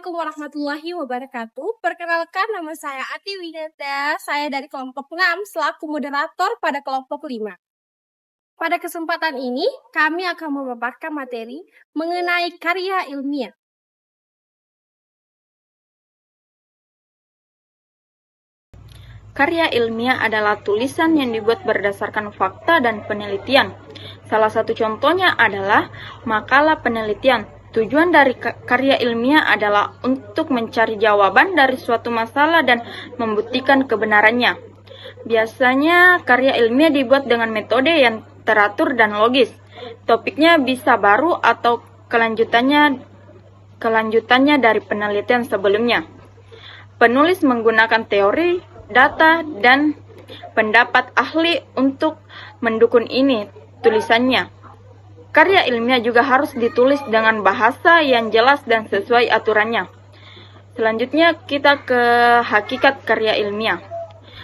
Assalamualaikum warahmatullahi wabarakatuh. Perkenalkan, nama saya Ati Winata. Saya dari kelompok 6 selaku moderator pada kelompok 5. Pada kesempatan ini, kami akan memaparkan materi mengenai karya ilmiah. Karya ilmiah adalah tulisan yang dibuat berdasarkan fakta dan penelitian. Salah satu contohnya adalah makalah penelitian. Tujuan dari karya ilmiah adalah untuk mencari jawaban dari suatu masalah dan membuktikan kebenarannya. Biasanya karya ilmiah dibuat dengan metode yang teratur dan logis. Topiknya bisa baru atau kelanjutannya dari penelitian sebelumnya. Penulis menggunakan teori, data, dan pendapat ahli untuk mendukung tulisannya. Karya ilmiah juga harus ditulis dengan bahasa yang jelas dan sesuai aturannya. Selanjutnya kita ke hakikat karya ilmiah.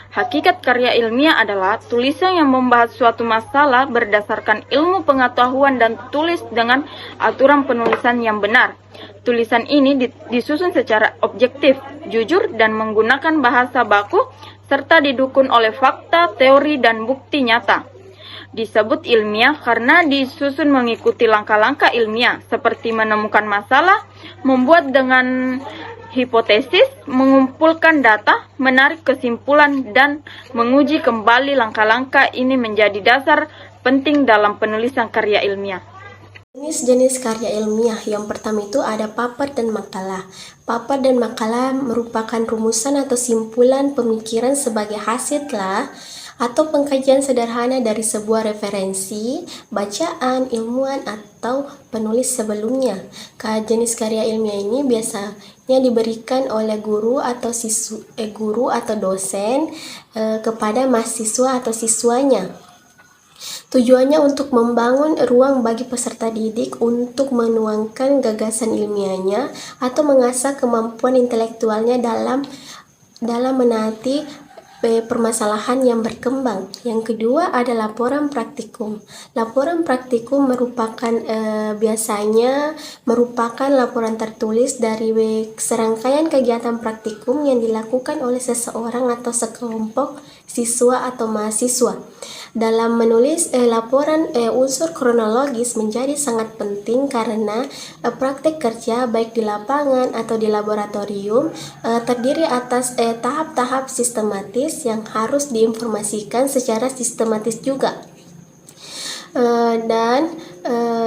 Hakikat karya ilmiah adalah tulisan yang membahas suatu masalah berdasarkan ilmu pengetahuan dan tulis dengan aturan penulisan yang benar. Tulisan ini disusun secara objektif, jujur, dan menggunakan bahasa baku, serta didukung oleh fakta, teori, dan bukti nyata. Disebut ilmiah karena disusun mengikuti langkah-langkah ilmiah, seperti menemukan masalah, membuat dengan hipotesis, mengumpulkan data, menarik kesimpulan, dan menguji kembali langkah-langkah ini menjadi dasar penting dalam penulisan karya ilmiah. Jenis-jenis karya ilmiah yang pertama itu ada paper dan makalah. Paper dan makalah merupakan rumusan atau simpulan pemikiran sebagai hasil telah atau pengkajian sederhana dari sebuah referensi, bacaan, ilmuwan, atau penulis sebelumnya. Jenis karya ilmiah ini biasanya diberikan oleh guru atau dosen kepada mahasiswa atau siswanya. Tujuannya untuk membangun ruang bagi peserta didik untuk menuangkan gagasan ilmiahnya atau mengasah kemampuan intelektualnya dalam menati permasalahan yang berkembang. Yang kedua ada laporan praktikum. Laporan praktikum biasanya merupakan laporan tertulis dari serangkaian kegiatan praktikum yang dilakukan oleh seseorang atau sekelompok siswa atau mahasiswa. Dalam menulis laporan, unsur kronologis menjadi sangat penting karena praktek kerja baik di lapangan atau di laboratorium terdiri atas tahap-tahap sistematis yang harus diinformasikan secara sistematis juga.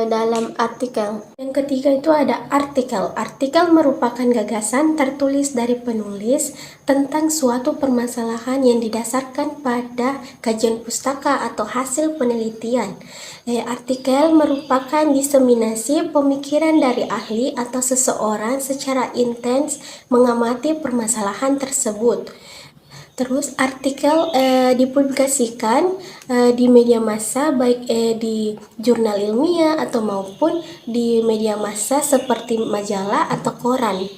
Dalam artikel. Yang ketiga itu ada artikel. Artikel merupakan gagasan tertulis dari penulis tentang suatu permasalahan yang didasarkan pada kajian pustaka atau hasil penelitian. Artikel merupakan diseminasi pemikiran dari ahli atau seseorang secara intens mengamati permasalahan tersebut. Terus artikel dipublikasikan di media massa baik di jurnal ilmiah atau maupun di media massa seperti majalah atau koran.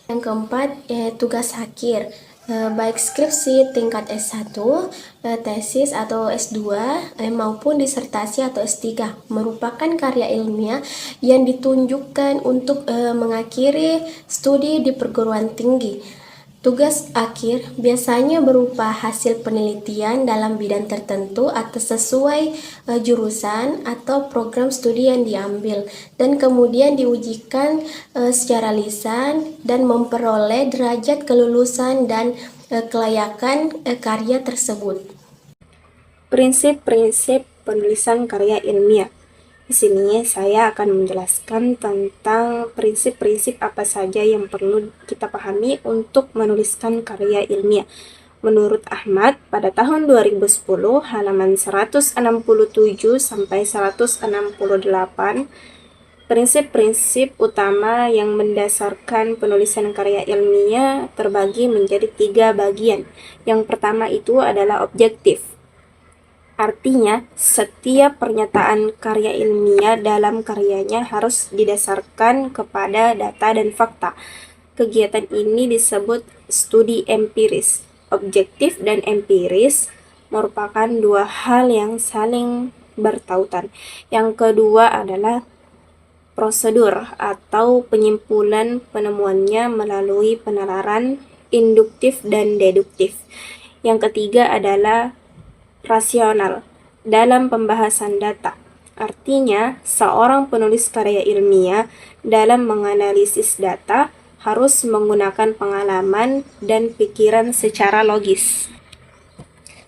Yang keempat, tugas akhir baik skripsi tingkat S1, tesis atau S2 maupun disertasi atau S3 merupakan karya ilmiah yang ditunjukkan untuk mengakhiri studi di perguruan tinggi. Tugas akhir biasanya berupa hasil penelitian dalam bidang tertentu atau sesuai jurusan atau program studi yang diambil dan kemudian diujikan secara lisan dan memperoleh derajat kelulusan dan kelayakan karya tersebut. Prinsip-prinsip penulisan karya ilmiah. Di sini saya akan menjelaskan tentang prinsip-prinsip apa saja yang perlu kita pahami untuk menuliskan karya ilmiah. Menurut Ahmad, pada tahun 2010, halaman 167 sampai 168, prinsip-prinsip utama yang mendasarkan penulisan karya ilmiah terbagi menjadi 3 bagian. Yang pertama itu adalah objektif. Artinya, setiap pernyataan karya ilmiah dalam karyanya harus didasarkan kepada data dan fakta. Kegiatan ini disebut studi empiris. Objektif dan empiris merupakan 2 hal yang saling bertautan. Yang kedua adalah prosedur atau penyimpulan penemuannya melalui penalaran induktif dan deduktif. Yang ketiga adalah rasional dalam pembahasan data. Artinya, seorang penulis karya ilmiah dalam menganalisis data harus menggunakan pengalaman dan pikiran secara logis.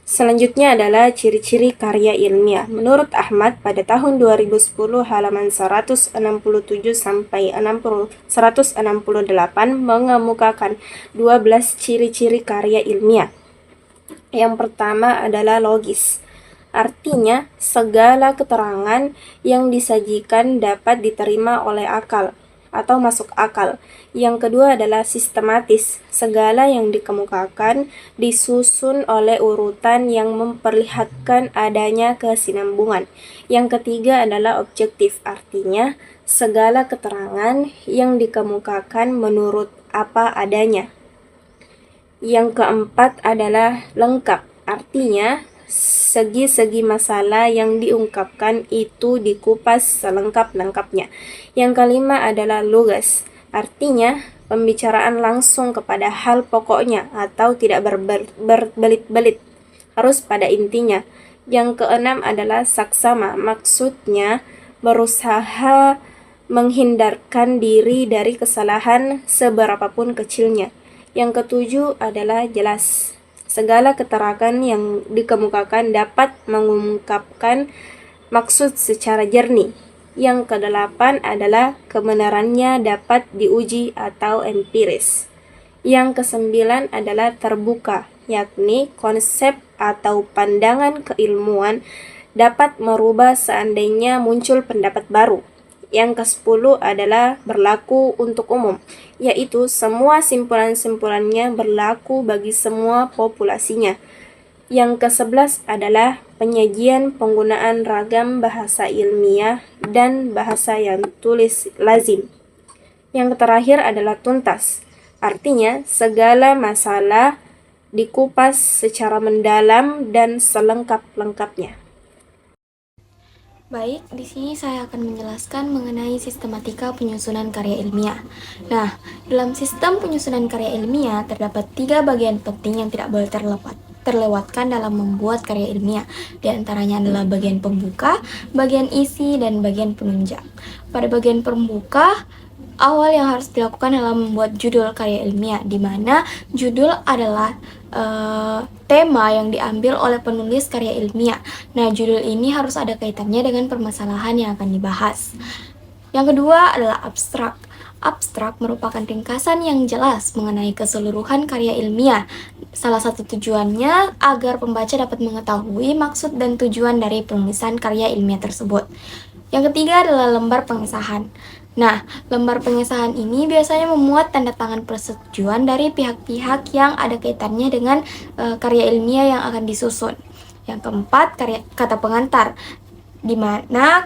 Selanjutnya adalah ciri-ciri karya ilmiah. Menurut Ahmad, pada tahun 2010 halaman 167 sampai 168 mengemukakan 12 ciri-ciri karya ilmiah. Yang pertama adalah logis. Artinya, segala keterangan yang disajikan dapat diterima oleh akal atau masuk akal. Yang kedua adalah sistematis. Segala yang dikemukakan disusun oleh urutan yang memperlihatkan adanya kesinambungan. Yang ketiga adalah objektif. Artinya, segala keterangan yang dikemukakan menurut apa adanya. Yang keempat adalah lengkap. Artinya, segi-segi masalah yang diungkapkan itu dikupas selengkap-lengkapnya. Yang kelima adalah lugas. Artinya, pembicaraan langsung kepada hal pokoknya atau tidak berbelit-belit, harus pada intinya. Yang keenam adalah saksama. Maksudnya, berusaha menghindarkan diri dari kesalahan seberapapun kecilnya. Yang ketujuh adalah jelas. Segala keterangan yang dikemukakan dapat mengungkapkan maksud secara jernih. Yang kedelapan adalah kebenarannya dapat diuji atau empiris. Yang kesembilan adalah terbuka, yakni konsep atau pandangan keilmuan dapat merubah seandainya muncul pendapat baru. Yang ke-10 adalah berlaku untuk umum, yaitu semua simpulan-simpulannya berlaku bagi semua populasinya. Yang ke-11 adalah penyajian penggunaan ragam bahasa ilmiah dan bahasa yang tulis lazim. Yang terakhir adalah tuntas, artinya segala masalah dikupas secara mendalam dan selengkap-lengkapnya. Baik, di sini saya akan menjelaskan mengenai sistematika penyusunan karya ilmiah. Nah, dalam sistem penyusunan karya ilmiah terdapat 3 bagian penting yang tidak boleh terlewatkan dalam membuat karya ilmiah. Di antaranya adalah bagian pembuka, bagian isi, dan bagian penunjang. Pada bagian pembuka, awal yang harus dilakukan adalah membuat judul karya ilmiah, di mana judul adalah tema yang diambil oleh penulis karya ilmiah. Nah, judul ini harus ada kaitannya dengan permasalahan yang akan dibahas. Yang kedua adalah abstrak. Abstrak merupakan ringkasan yang jelas mengenai keseluruhan karya ilmiah. Salah satu tujuannya agar pembaca dapat mengetahui maksud dan tujuan dari penulisan karya ilmiah tersebut. Yang ketiga adalah lembar pengesahan. Nah, lembar pengesahan ini biasanya memuat tanda tangan persetujuan dari pihak-pihak yang ada kaitannya dengan karya ilmiah yang akan disusun. Yang keempat, kata pengantar, di mana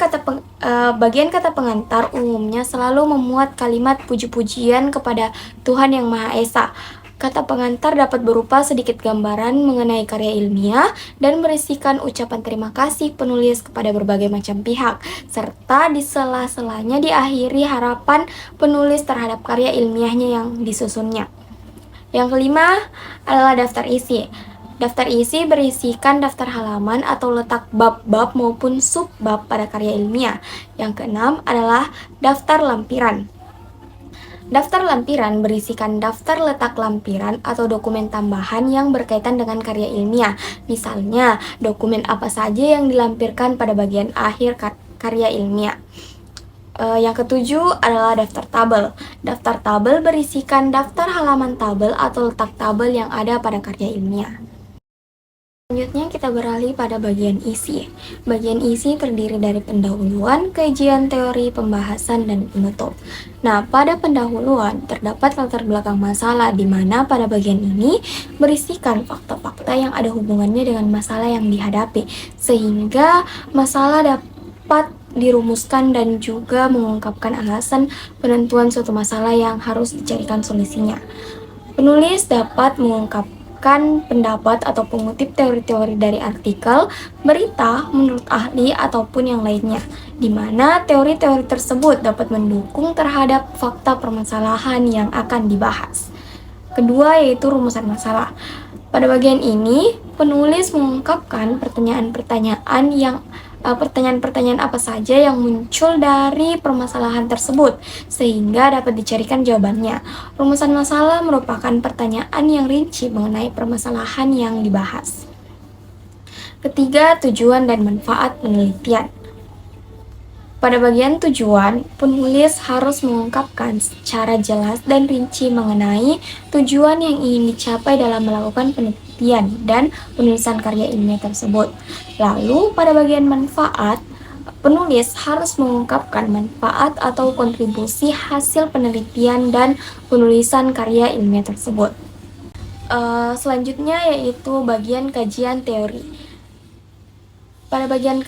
bagian kata pengantar umumnya selalu memuat kalimat puji-pujian kepada Tuhan Yang Maha Esa. Kata pengantar dapat berupa sedikit gambaran mengenai karya ilmiah dan berisikan ucapan terima kasih penulis kepada berbagai macam pihak, serta di sela-selanya diakhiri harapan penulis terhadap karya ilmiahnya yang disusunnya. Yang kelima adalah daftar isi. Daftar isi berisikan daftar halaman atau letak bab-bab maupun sub-bab pada karya ilmiah. Yang keenam adalah daftar lampiran. Daftar lampiran berisikan daftar letak lampiran atau dokumen tambahan yang berkaitan dengan karya ilmiah. Misalnya, dokumen apa saja yang dilampirkan pada bagian akhir karya ilmiah. Yang ketujuh adalah daftar tabel. Daftar tabel berisikan daftar halaman tabel atau letak tabel yang ada pada karya ilmiah. Selanjutnya kita beralih pada bagian isi. Bagian isi terdiri dari pendahuluan, kajian teori, pembahasan, dan penutup. Nah, pada pendahuluan terdapat latar belakang masalah, di mana pada bagian ini berisikan fakta-fakta yang ada hubungannya dengan masalah yang dihadapi, sehingga masalah dapat dirumuskan dan juga mengungkapkan alasan penentuan suatu masalah yang harus dicarikan solusinya. Penulis dapat memberikan pendapat atau mengutip teori-teori dari artikel, berita, menurut ahli, ataupun yang lainnya, di mana teori-teori tersebut dapat mendukung terhadap fakta permasalahan yang akan dibahas. Kedua yaitu rumusan masalah. Pada bagian ini, penulis mengungkapkan pertanyaan-pertanyaan apa saja yang muncul dari permasalahan tersebut, sehingga dapat dicarikan jawabannya. Rumusan masalah merupakan pertanyaan yang rinci mengenai permasalahan yang dibahas. Ketiga, tujuan dan manfaat penelitian. Pada bagian tujuan, penulis harus mengungkapkan secara jelas dan rinci mengenai tujuan yang ingin dicapai dalam melakukan penelitian dan penulisan karya ilmiah tersebut. Lalu, pada bagian manfaat, penulis harus mengungkapkan manfaat atau kontribusi hasil penelitian dan penulisan karya ilmiah tersebut. Selanjutnya yaitu bagian kajian teori. Pada bagian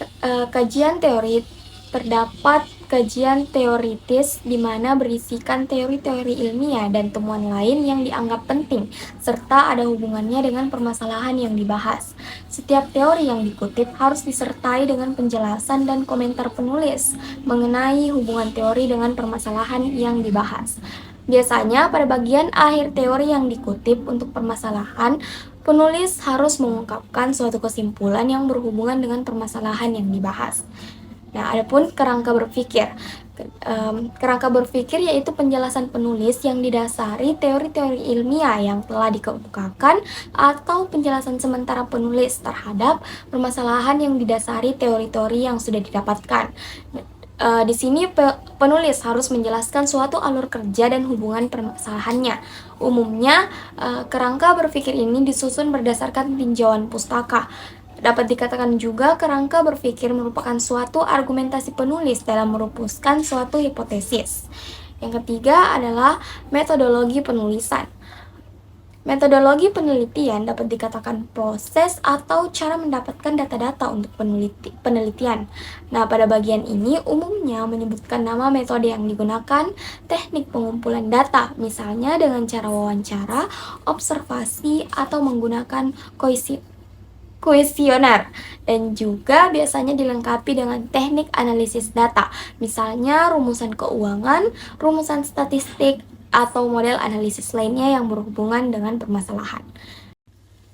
kajian teori, terdapat kajian teoritis di mana berisikan teori-teori ilmiah dan temuan lain yang dianggap penting, serta ada hubungannya dengan permasalahan yang dibahas. Setiap teori yang dikutip harus disertai dengan penjelasan dan komentar penulis mengenai hubungan teori dengan permasalahan yang dibahas. Biasanya pada bagian akhir teori yang dikutip untuk permasalahan, penulis harus mengungkapkan suatu kesimpulan yang berhubungan dengan permasalahan yang dibahas. Nah, adapun kerangka berpikir. Kerangka berpikir yaitu penjelasan penulis yang didasari teori-teori ilmiah yang telah dikemukakan atau penjelasan sementara penulis terhadap permasalahan yang didasari teori-teori yang sudah didapatkan. Di sini penulis harus menjelaskan suatu alur kerja dan hubungan permasalahannya. Umumnya, kerangka berpikir ini disusun berdasarkan tinjauan pustaka. Dapat dikatakan juga kerangka berpikir merupakan suatu argumentasi penulis dalam merumuskan suatu hipotesis. Yang ketiga adalah metodologi penulisan. Metodologi penelitian dapat dikatakan proses atau cara mendapatkan data-data untuk penelitian. Nah, pada bagian ini umumnya menyebutkan nama metode yang digunakan, teknik pengumpulan data, misalnya dengan cara wawancara, observasi, atau menggunakan kuesioner, dan juga biasanya dilengkapi dengan teknik analisis data, misalnya rumusan keuangan, rumusan statistik, atau model analisis lainnya yang berhubungan dengan permasalahan.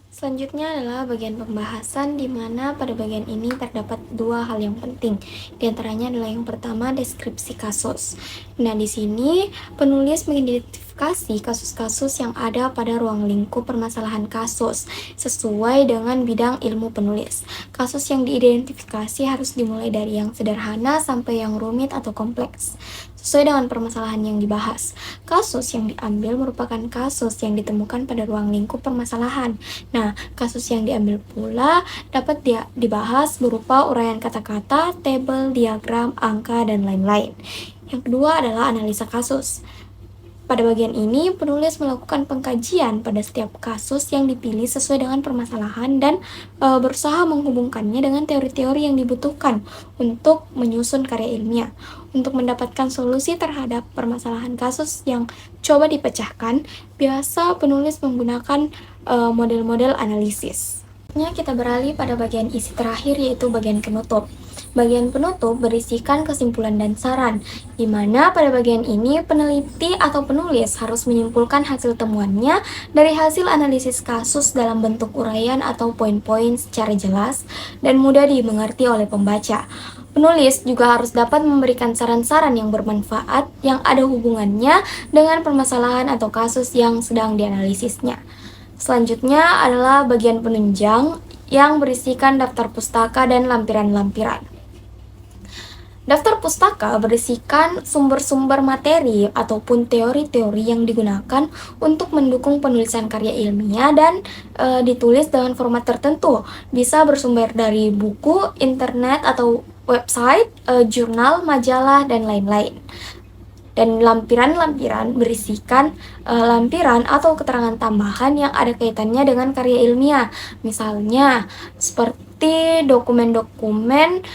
Selanjutnya adalah bagian pembahasan, di mana pada bagian ini terdapat dua hal yang penting. Di antaranya adalah yang pertama, deskripsi kasus. Nah, di sini penulis mengidentifikasi kasus-kasus yang ada pada ruang lingkup permasalahan kasus sesuai dengan bidang ilmu penulis. Kasus yang diidentifikasi harus dimulai dari yang sederhana sampai yang rumit atau kompleks, sesuai dengan permasalahan yang dibahas. Kasus yang diambil merupakan kasus yang ditemukan pada ruang lingkup permasalahan. Nah, kasus yang diambil pula dapat dibahas berupa uraian kata-kata, tabel, diagram, angka, dan lain-lain. Yang kedua adalah analisa kasus. Pada bagian ini, penulis melakukan pengkajian pada setiap kasus yang dipilih sesuai dengan permasalahan dan berusaha menghubungkannya dengan teori-teori yang dibutuhkan untuk menyusun karya ilmiah. Untuk mendapatkan solusi terhadap permasalahan kasus yang coba dipecahkan, biasa penulis menggunakan model-model analisis. Kita beralih pada bagian isi terakhir, yaitu bagian penutup. Bagian penutup berisikan kesimpulan dan saran, di mana pada bagian ini peneliti atau penulis harus menyimpulkan hasil temuannya dari hasil analisis kasus dalam bentuk uraian atau poin-poin secara jelas dan mudah dimengerti oleh pembaca. Penulis juga harus dapat memberikan saran-saran yang bermanfaat yang ada hubungannya dengan permasalahan atau kasus yang sedang dianalisisnya. Selanjutnya adalah bagian penunjang yang berisikan daftar pustaka dan lampiran-lampiran. Daftar pustaka berisikan sumber-sumber materi ataupun teori-teori yang digunakan untuk mendukung penulisan karya ilmiah dan ditulis dengan format tertentu. Bisa bersumber dari buku, internet, atau website, jurnal, majalah, dan lain-lain. Dan lampiran-lampiran berisikan lampiran atau keterangan tambahan yang ada kaitannya dengan karya ilmiah. Misalnya seperti dokumen-dokumen,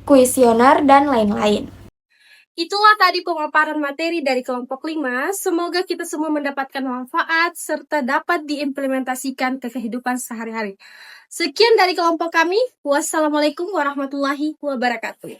kuesioner, dan lain-lain. Itulah tadi pemaparan materi dari kelompok 5. Semoga kita semua mendapatkan manfaat serta dapat diimplementasikan ke kehidupan sehari-hari. Sekian dari kelompok kami. Wassalamualaikum warahmatullahi wabarakatuh.